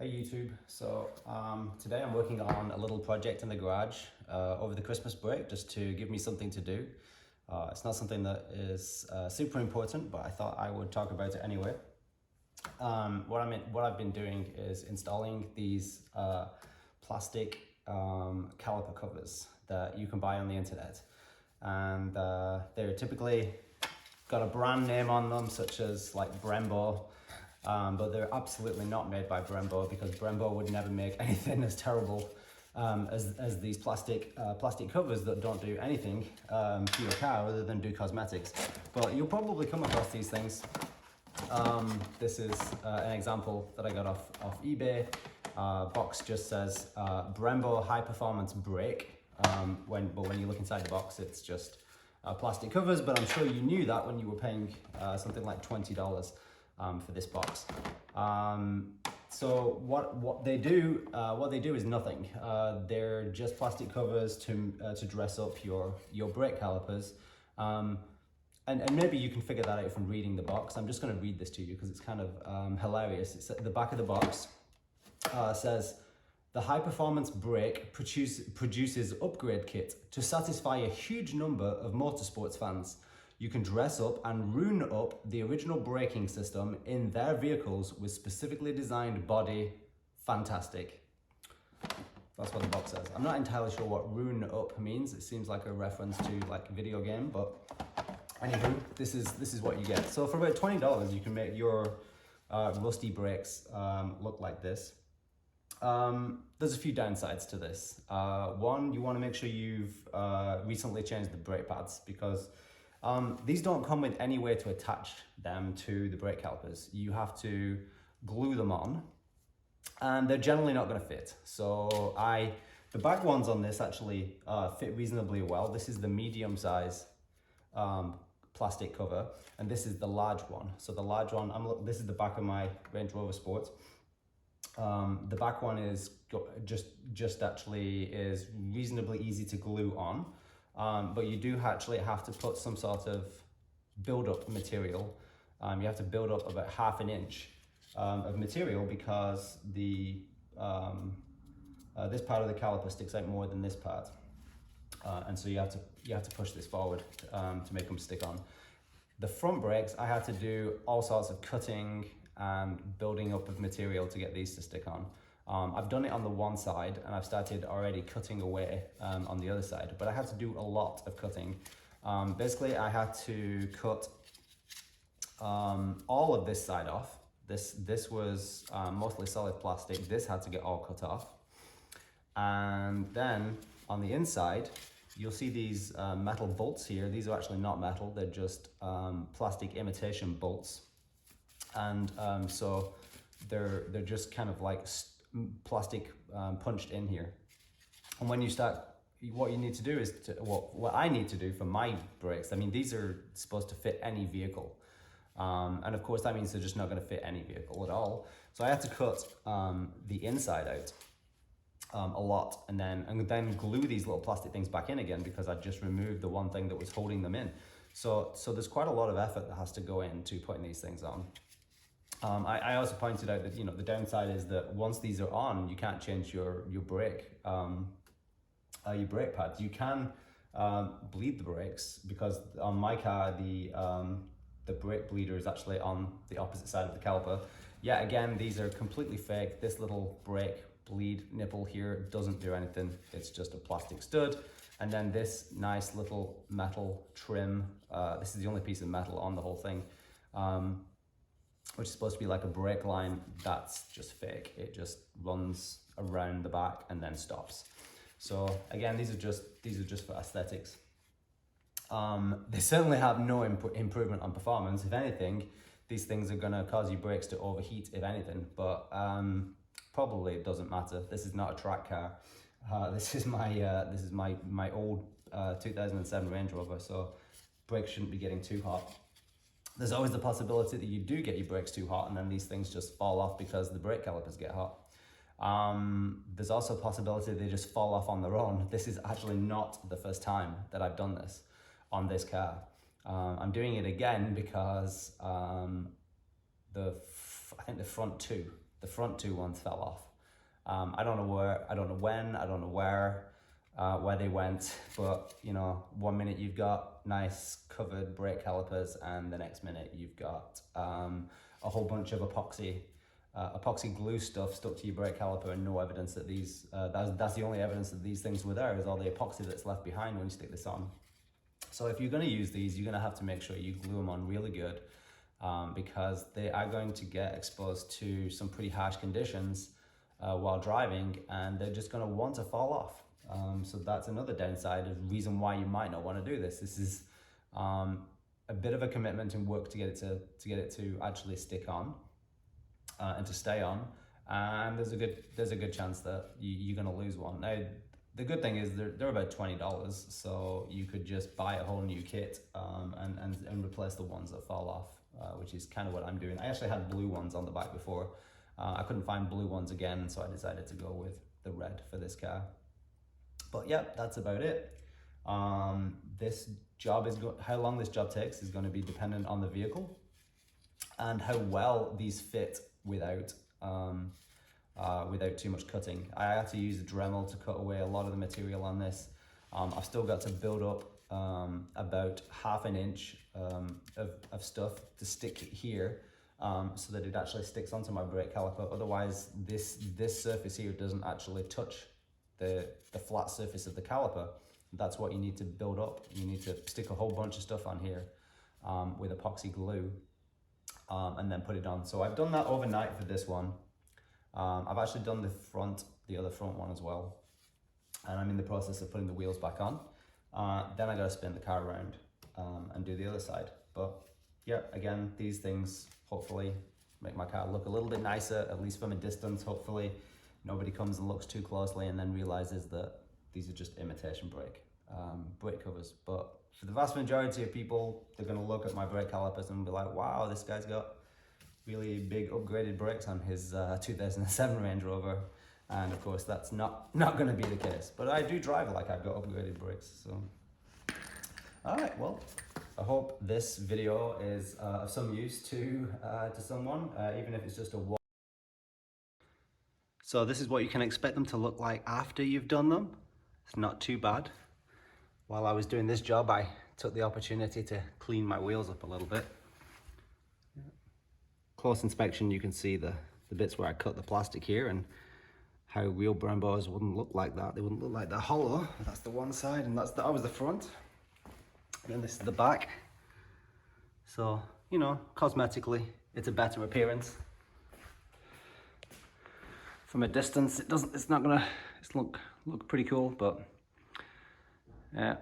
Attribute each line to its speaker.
Speaker 1: Hey YouTube, so today I'm working on a little project in the garage over the Christmas break just to give me something to do. It's not something that is super important, but I thought I would talk about it anyway. What I've been doing is installing these plastic caliper covers that you can buy on the internet. And they're typically got a brand name on them, such as like Brembo. But they're absolutely not made by Brembo, because Brembo would never make anything as terrible as these plastic covers that don't do anything to your car other than do cosmetics. But you'll probably come across these things. This is an example that I got off eBay. Box just says Brembo High Performance Brake. But when you look inside the box, it's just plastic covers. But I'm sure you knew that when you were paying something like $20. For this box. So what they do is nothing. They're just plastic covers to dress up your brake calipers. And maybe you can figure that out from reading the box. I'm just going to read this to you because it's kind of hilarious. It's at the back of the box. Says, the high performance brake produces upgrade kit to satisfy a huge number of motorsports fans. You can dress up and ruin up the original braking system in their vehicles with specifically designed body. Fantastic. That's what the box says. I'm not entirely sure what ruin up means. It seems like a reference to like a video game, but anywho, this is what you get. So for about $20, you can make your rusty brakes look like this. There's a few downsides to this. One, you want to make sure you've recently changed the brake pads, because these don't come with any way to attach them to the brake calipers. You have to glue them on, and they're generally not going to fit. So the back ones on this actually fit reasonably well. This is the medium size plastic cover, and this is the large one. So the large one, this is the back of my Range Rover Sport. The back one is just actually is reasonably easy to glue on. But you do actually have to put some sort of build-up material. You have to build up about ½ an inch of material, because this part of the caliper sticks out more than this part, and so you have to push this forward to make them stick on. The front brakes, I had to do all sorts of cutting and building up of material to get these to stick on. I've done it on the one side, and I've started already cutting away on the other side, but I had to do a lot of cutting. Basically, I had to cut all of this side off. This was mostly solid plastic. This had to get all cut off. And then on the inside, you'll see these metal bolts here. These are actually not metal, they're just plastic imitation bolts. And so they're just kind of like plastic punched in here. And when you start, what you need to do is what I need to do for my brakes. I mean, these are supposed to fit any vehicle, and of course that means they're just not going to fit any vehicle at all. So I had to cut the inside out a lot, and then glue these little plastic things back in again, because I just removed the one thing that was holding them in. So there's quite a lot of effort that has to go into putting these things on. I also pointed out that, you know, the downside is that once these are on, you can't change your brake pads. You can bleed the brakes, because on my car the brake bleeder is actually on the opposite side of the caliper. Yeah, again, these are completely fake. This little brake bleed nipple here doesn't do anything. It's just a plastic stud. And then this nice little metal trim. This is the only piece of metal on the whole thing. Which is supposed to be like a brake line. That's just fake. It just runs around the back and then stops. So again, these are just for aesthetics. They certainly have no improvement on performance. If anything, these things are gonna cause your brakes to overheat, if anything. But probably it doesn't matter. This is not a track car. This is my old 2007 Range Rover. So brakes shouldn't be getting too hot. There's always the possibility that you do get your brakes too hot, and then these things just fall off because the brake calipers get hot. There's also a possibility they just fall off on their own. This is actually not the first time that I've done this on this car. I'm doing it again because I think the front two the front two ones fell off. I don't know where, I don't know when, I don't know where they went, but you know, one minute you've got nice covered brake calipers, and the next minute you've got a whole bunch of epoxy glue stuff stuck to your brake caliper, and no evidence that these, that's the only evidence that these things were there, is all the epoxy that's left behind when you stick this on. So if you're going to use these, you're going to have to make sure you glue them on really good, because they are going to get exposed to some pretty harsh conditions while driving, and they're just going to want to fall off. So that's another downside, a reason why you might not want to do this. This is a bit of a commitment and work to get it to actually stick on and to stay on, and there's a good chance that you're going to lose one. Now, the good thing is they're about $20, so you could just buy a whole new kit and replace the ones that fall off, which is kind of what I'm doing. I actually had blue ones on the back before. I couldn't find blue ones again, so I decided to go with the red for this car. But yeah, that's about it. This job how long this job takes is going to be dependent on the vehicle and how well these fit without too much cutting. I had to use a Dremel to cut away a lot of the material on this. I've still got to build up about ½ an inch of stuff to stick here, so that it actually sticks onto my brake caliper. Otherwise, this surface here doesn't actually touch the flat surface of the caliper. That's what you need to build up. You need to stick a whole bunch of stuff on here with epoxy glue, and then put it on. So I've done that overnight for this one. I've actually done the other front one as well, and I'm in the process of putting the wheels back on. Then I gotta spin the car around and do the other side. But yeah, again, these things hopefully make my car look a little bit nicer, at least from a distance. Hopefully nobody comes and looks too closely and then realizes that these are just imitation brake covers. But for the vast majority of people, they're gonna look at my brake calipers and be like, wow, this guy's got really big upgraded brakes on his 2007 Range Rover. And of course, that's not gonna be the case. But I do drive like I've got upgraded brakes, so. All right, well, I hope this video is of some use to someone, even if it's just a walk. So this is what you can expect them to look like after you've done them. It's not too bad. While I was doing this job, I took the opportunity to clean my wheels up a little bit. Close inspection, you can see the bits where I cut the plastic here, and how real Brembos wouldn't look like that. They wouldn't look like they're hollow. That's the one side, and that was the front. And then this is the back. So, you know, cosmetically, it's a better appearance. From a distance, it's look pretty cool, but yeah,